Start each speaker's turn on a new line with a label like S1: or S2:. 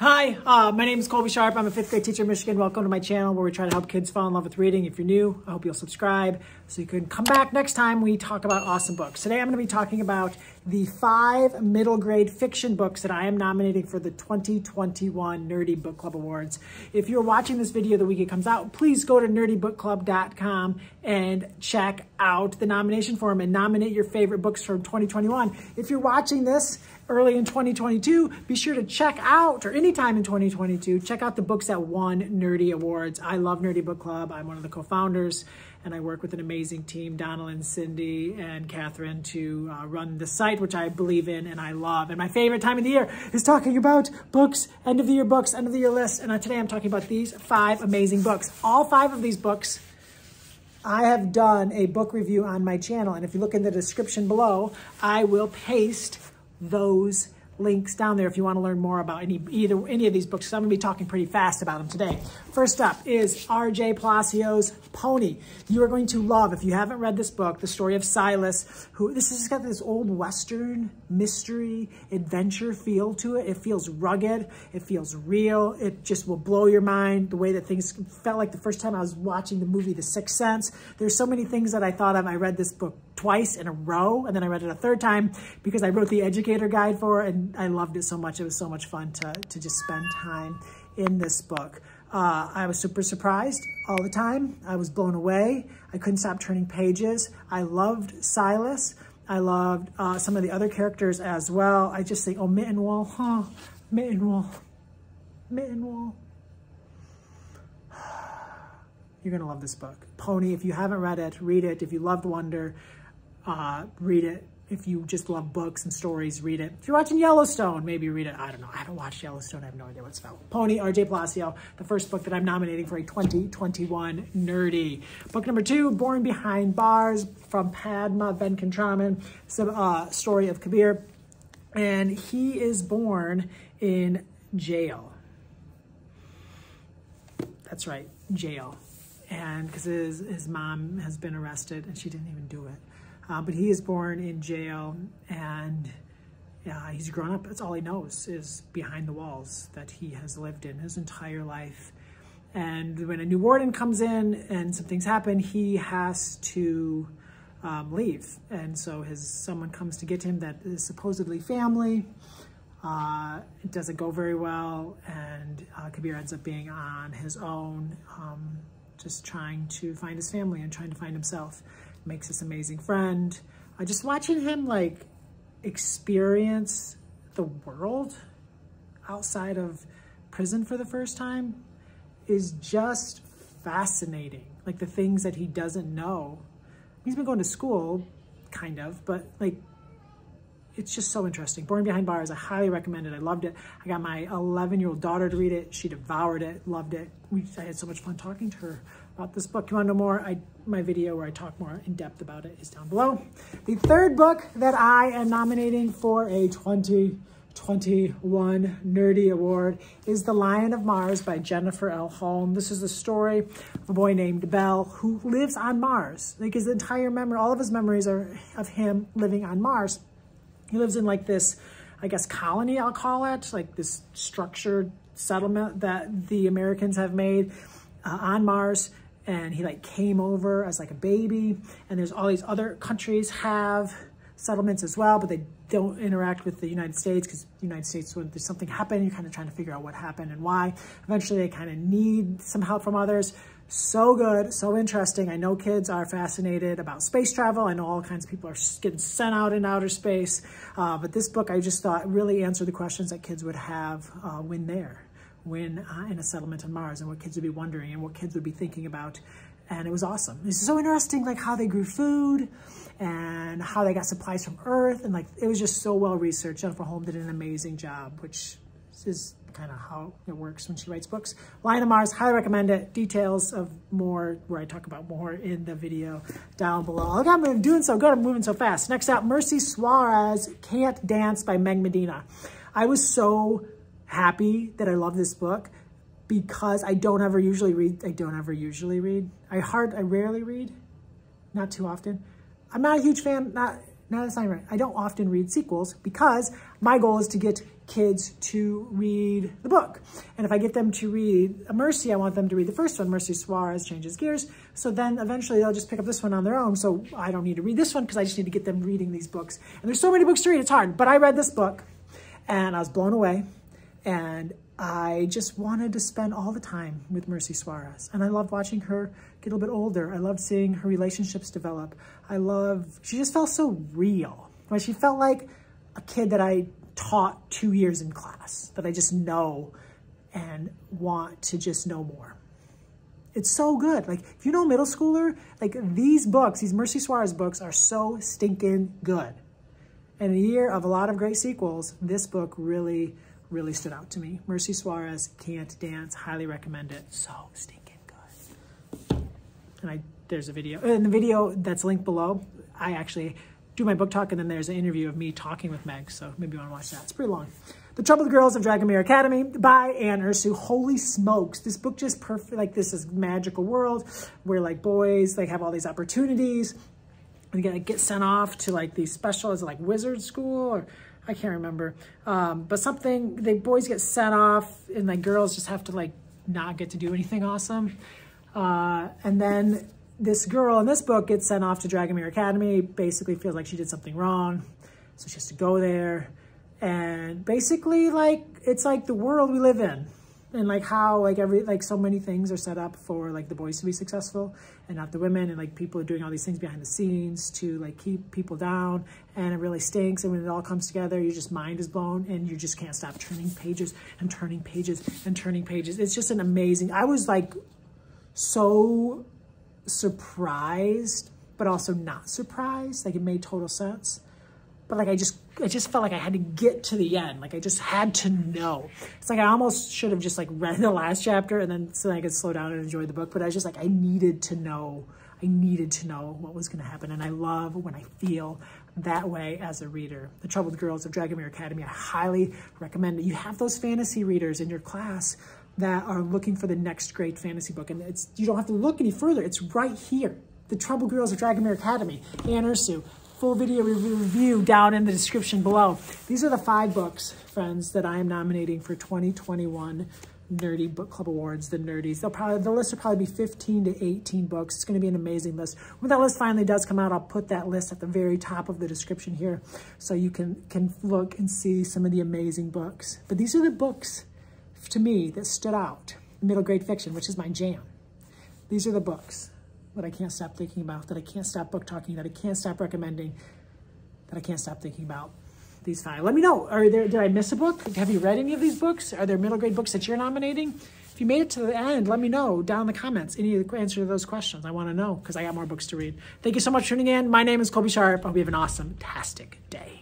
S1: Hi, my name is Colby Sharp. I'm a fifth grade teacher in Michigan. Welcome to my channel where we try to help kids fall in love with reading. If you're new, I hope you'll subscribe so you can come back next time we talk about awesome books. Today I'm going to be talking about the 5 middle grade fiction books that I am nominating for the 2021 Nerdy Book Club Awards. If you're watching this video the week it comes out, please go to nerdybookclub.com and check out the nomination form and nominate your favorite books from 2021. If you're watching this early in 2022, be sure to check out, or anytime in 2022, check out the books that won Nerdy Awards. I love Nerdy Book Club. I'm one of the co-founders, and I work with an amazing team, Donald, Cindy, and Catherine, to run the site, which I believe in and I love. And my favorite time of the year is talking about books, end of the year books, end of the year list. And today I'm talking about these 5 amazing books. All 5 of these books, I have done a book review on my channel. And if you look in the description below, I will paste those links down there if you want to learn more about any of these books. So I'm going to be talking pretty fast about them today. First up is R.J. Palacios' Pony. You are going to love, if you haven't read this book, the story of Silas, who this has got this old Western mystery adventure feel to it. It feels rugged. It feels real. It just will blow your mind the way that things felt like the first time I was watching the movie The Sixth Sense. There's so many things that I thought of. I read this book twice in a row, and then I read it a third time because I wrote the educator guide for it, and I loved it so much. It was so much fun to just spend time in this book. I was super surprised all the time. I was blown away. I couldn't stop turning pages. I loved Silas. I loved some of the other characters as well. I just think, oh, Mittenwall, huh? Mittenwall. You're gonna love this book. Pony, if you haven't read it, read it. If you loved Wonder, read it. If you just love books and stories, read it. If you're watching Yellowstone, maybe read it. I don't know. I haven't watched Yellowstone. I have no idea what it's about. Pony, R.J. Palacio, the first book that I'm nominating for a 2021 Nerdy. Book number 2, Born Behind Bars, from Padma Venkatraman. It's a story of Kabir. And he is born in jail. That's right, jail. And because his mom has been arrested and she didn't even do it. But he is born in jail, and he's grown up. That's all he knows is behind the walls that he has lived in his entire life. And when a new warden comes in and some things happen, he has to leave. And so someone comes to get him that is supposedly family. It doesn't go very well, and Kabir ends up being on his own, just trying to find his family and trying to find himself. Makes this amazing friend. Just watching him like experience the world outside of prison for the first time is just fascinating. Like the things that he doesn't know. He's been going to school, kind of, but like it's just so interesting. Born Behind Bars, I highly recommend it. I loved it. I got my 11-year-old daughter to read it. She devoured it, loved it. I had so much fun talking to her about this book. You want to know more? My video where I talk more in depth about it is down below. The third book that I am nominating for a 2021 Nerdy Award is The Lion of Mars by Jennifer L. Holm. This is the story of a boy named Bell who lives on Mars. Like his entire memory, all of his memories are of him living on Mars. He lives in like this, I guess, colony, I'll call it, like this structured settlement that the Americans have made on Mars. And he like came over as like a baby. And there's all these other countries have settlements as well, but they don't interact with the United States because the United States, when there's something happened, you're kind of trying to figure out what happened and why. Eventually they kind of need some help from others. So good, so interesting. I know kids are fascinated about space travel. I know all kinds of people are getting sent out in outer space. But this book, I just thought really answered the questions that kids would have when in a settlement on Mars, and what kids would be wondering and what kids would be thinking about. And it was awesome. It's so interesting, like how they grew food and how they got supplies from Earth. And like, it was just so well researched. Jennifer Holm did an amazing job, which is kind of how it works when she writes books. Lion of Mars, highly recommend it. Details of more, where I talk about more in the video down below. Look, I'm doing so good, I'm moving so fast. Next up, Mercy Suarez, Can't Dance by Meg Medina. I was so happy that I love this book because I don't ever usually read. I rarely read, not too often. I'm not a huge fan, not a sign right. I don't often read sequels because my goal is to get kids to read the book. And if I get them to read Mercy, I want them to read the first one, Mercy Suarez Changes Gears. So then eventually they'll just pick up this one on their own. So I don't need to read this one because I just need to get them reading these books. And there's so many books to read, it's hard. But I read this book and I was blown away. And I just wanted to spend all the time with Mercy Suarez. And I loved watching her get a little bit older. I loved seeing her relationships develop. She just felt so real. Right? She felt like a kid that I taught 2 years in class, that I just know and want to just know more. It's so good. Like, if you know middle schooler, like these books, these Mercy Suarez books are so stinking good. And in a year of a lot of great sequels, this book really stood out to me. Mercy Suarez, Can't Dance, highly recommend it. So stinking good. And there's a video. In the video that's linked below, I actually do my book talk, and then there's an interview of me talking with Meg, so maybe you want to watch that. It's pretty long. The Troubled Girls of Dragomir Academy by Anne Ursu. Holy smokes, this book just perfect. Like, this is magical world where like boys like have all these opportunities and get sent off to like these special, is it like wizard school, or I can't remember. But something, boys get sent off and like girls just have to like not get to do anything awesome. And then this girl in this book gets sent off to Dragomir Academy, basically feels like she did something wrong. So she has to go there. And basically like, it's like the world we live in. And like how like so many things are set up for like the boys to be successful and not the women, and like people are doing all these things behind the scenes to like keep people down, and it really stinks. And when it all comes together, your just mind is blown and you just can't stop turning pages and turning pages and turning pages. It's just an amazing, I was like so surprised, but also not surprised. Like, it made total sense. But like, I just felt like I had to get to the end. Like, I just had to know. It's like I almost should have just like read the last chapter and then so I could slow down and enjoy the book. But I was just like, I needed to know what was going to happen. And I love when I feel that way as a reader. The Troubled Girls of Dragomir Academy, I highly recommend it. You have those fantasy readers in your class that are looking for the next great fantasy book. And you don't have to look any further. It's right here. The Troubled Girls of Dragomir Academy, Anne Ursu. Full video review down in the description below. These are the 5 books, friends, that I am nominating for 2021 Nerdy Book Club Awards, the Nerdies. The list will probably be 15 to 18 books. It's going to be an amazing list. When that list finally does come out, I'll put that list at the very top of the description here so you can look and see some of the amazing books. But these are the books, to me, that stood out. Middle grade fiction, which is my jam. These are the books that I can't stop thinking about, that I can't stop book talking, that I can't stop recommending, that I can't stop thinking about. These 5. Let me know. Did I miss a book? Have you read any of these books? Are there middle grade books that you're nominating? If you made it to the end, let me know down in the comments any of the answer to those questions. I want to know because I got more books to read. Thank you so much for tuning in. My name is Colby Sharp. I hope you have an awesome-tastic day.